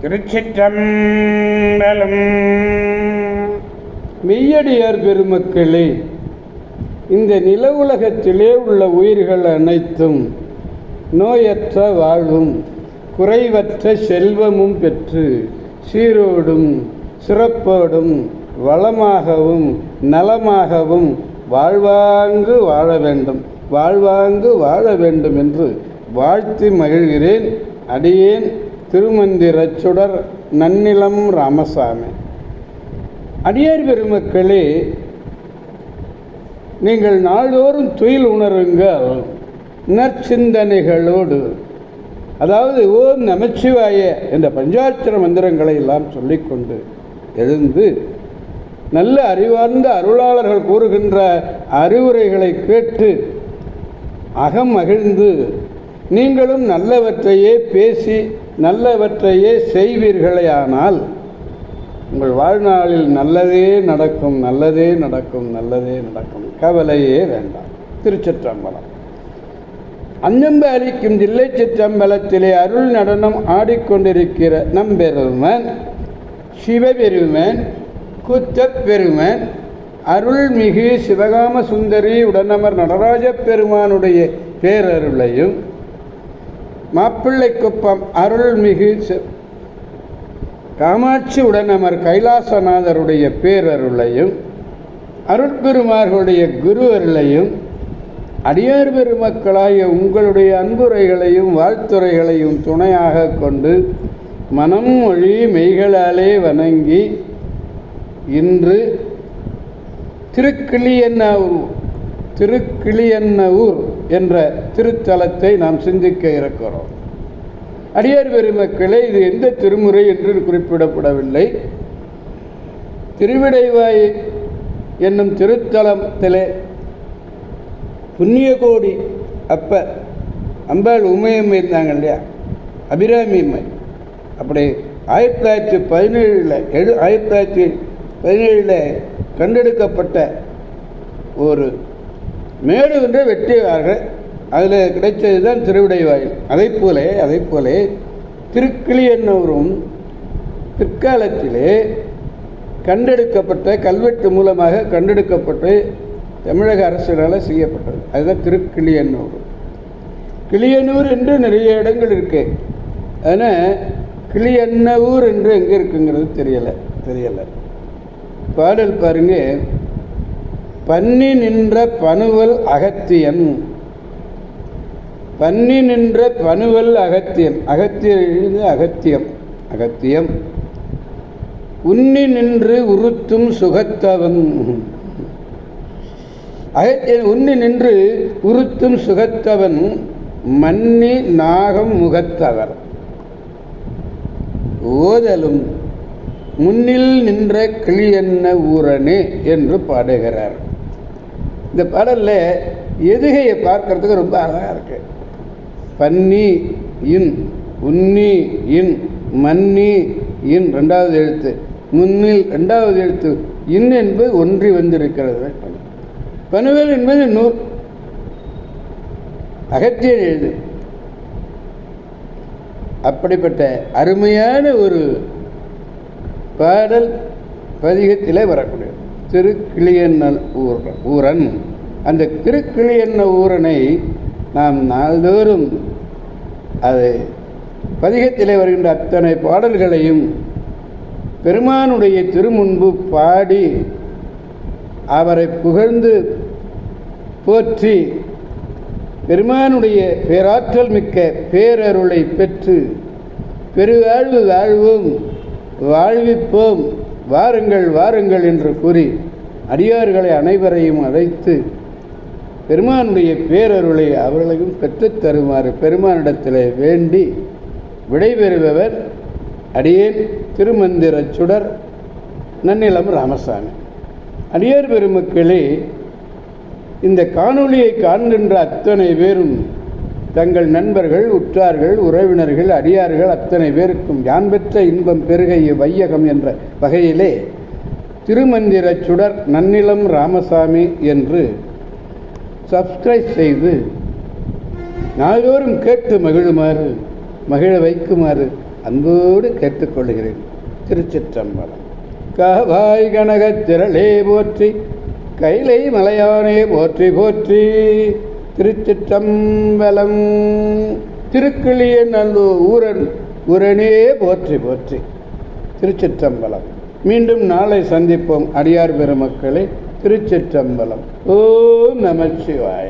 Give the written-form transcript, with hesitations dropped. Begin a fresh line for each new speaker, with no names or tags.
திருச்சிற்றம்பலம்.
மெய்யடியார் பெருமக்களே, இந்த நில உலகத்திலே உள்ள உயிர்கள் அனைத்தும் நோயற்ற வாழ்வும் குறைவற்ற செல்வமும் பெற்று சீரோடும் சிறப்போடும் வளமாகவும் நலமாகவும் வாழ்வாங்கு வாழ வேண்டும் என்று வாழ்த்தி மகிழ்கிறேன். அடியேன் திருமந்திரச் சுடர் நன்னிலம் ராமசாமி. அடியார் பெருமக்களே, நீங்கள் நாள்தோறும் துயில் உணருங்கள் நற்சிந்தனைகளோடு. அதாவது ஓம் நமச்சிவாய என்ற பஞ்சாட்சர மந்திரங்களை எல்லாம் சொல்லிக்கொண்டு எழுந்து நல்ல அறிவார்ந்த அருளாளர்கள் கூறுகின்ற அறிவுரைகளை கேட்டு அகம் மகிழ்ந்து நீங்களும் நல்லவற்றையே பேசி நல்லவற்றையே செய்வீர்களேயானால் உங்கள் வாழ்நாளில் நல்லதே நடக்கும். கவலையே வேண்டாம். திருச்சிற்றம்பலம். அஞ்சம்பு அளிக்கும் தில்லை சிற்றம்பலத்திலே அருள் நடனம் ஆடிக்கொண்டிருக்கிற நம்பெருமன் சிவபெருமன் குத்தப்பெருமன் அருள்மிகு சிவகாம சுந்தரி உடனமர் நடராஜ பெருமானுடைய பேரருளையும் மாப்பிள்ளைக்குப்பம் அருள்மிகு காமாட்சி உடனமர் கைலாசநாதருடைய பேரருளையும் அருட்பெருமார்களுடைய குரு அருளையும் அடியார் பெருமக்களாகிய உங்களுடைய அன்புரைகளையும் வாழ்த்துரைகளையும் துணையாக கொண்டு மனம் மொழி மெய்களாலே வணங்கி இன்று திருக்கிளியன்னூர் என்ற திருத்தலத்தை நாம் சிந்திக்க இருக்கிறோம். அடியார் பெருமக்களே, இது எந்த திருமுறை என்று குறிப்பிடப்படவில்லை. திருவிடைவாய் என்னும் திருத்தலத்திலே புண்ணியகோடி அம்பாள் உமையம்மை இருந்தாங்க இல்லையா, அபிராமி அம்மை. அப்படி 1917 கண்டெடுக்கப்பட்ட ஒரு மேடு ஒன்றை வெட்டிவார்கள். அதில் கிடைத்தது தான் திருவிடைவாயில். அதை போல திருக்கிளியன்னூரும் பிற்காலத்திலே கண்டெடுக்கப்பட்ட கல்வெட்டு மூலமாக கண்டெடுக்கப்பட்டு தமிழக அரசினால் செய்யப்பட்டது. அதுதான் திருக்கிளியன்னூர். கிளியனூர் என்று நிறைய இடங்கள் இருக்கு. ஆனால் கிளியன்னூர் என்று எங்கே இருக்குங்கிறது தெரியலை. பாடல் பாருங்க. பன்னி நின்ற பனுவல் அகத்தியன். அகத்தியம் உன்னி நின்று உறுத்தும் சுகத்தவன். உன்னி நின்று உறுத்தும் சுகத்தவன் மன்னி நாகம் முகத்தவர் ஓதலும் முன்னில் நின்ற கிளியன்ன ஊரனே என்று பாடுகிறார். இந்த பாடலில் எதுகையை பார்க்கறதுக்கு ரொம்ப அழகாக இருக்கு. பன்னி இன், உன்னி இன், மன்னி இன் ரெண்டாவது எழுத்து, முன்னில் ரெண்டாவது எழுத்து, இன் என்பது ஒன்றி வந்திருக்கிறது. பனுவல் என்பது நூல், அகத்திய எழுது. அப்படிப்பட்ட அருமையான ஒரு பாடல் பதிகத்திலே வரக்கூடிய திருக்கிளியன்ன ஊரன். அந்த திருக்கிளியன்ன ஊரனை நாம் நாள்தோறும் அது பதிகத்திலே வருகின்ற அத்தனை பாடல்களையும் பெருமானுடைய திருமுன்பு பாடி அவரை புகழ்ந்து போற்றி பெருமானுடைய பேராற்றல் மிக்க பேரருளை பெற்று பெருவாழ்வு வாழ்வோம் வாழ்விப்போம் வாருங்கள் என்று கூறி அடியார்களை அனைவரையும் அழைத்து பெருமானுடைய பேரருளை அவர்களையும் பெற்றுத் தருமாறு பெருமானிடத்தில் வேண்டி விடைபெறுபவர் அடியேன் திருமந்திரச் சுடர் நன்னிலம் ராமசாமி. அடியார் பெருமக்களே, இந்த காணொளியை காண்கின்ற அத்தனை பேரும் தங்கள் நண்பர்கள், உற்றார்கள், உறவினர்கள், அடியார்கள் அத்தனை பேருக்கும் யான் பெற்ற இன்பம் பெருகைய வையகம் என்ற வகையிலே திருமந்திரச் சுடர் நன்னிலம் ராமசாமி என்று சப்ஸ்கிரைப் செய்து நாள்தோறும் கேட்டு மகிழ வைக்குமாறு அன்போடு கேட்டுக்கொள்கிறேன். திருச்சிற்றம்பலம். காவாய் கனகத் திரளே போற்றி, கைலை மலையானே போற்றி போற்றி. திருச்சிற்றம்பலம். திருக்கிளிய நல்லூர் ஊரன் ஊரனே போற்றி போற்றி. திருச்சிற்றம்பலம். மீண்டும் நாளை சந்திப்போம் அடியார் பெருமக்களே. திருச்சிற்றம்பலம். ஓம் நமச்சிவாய.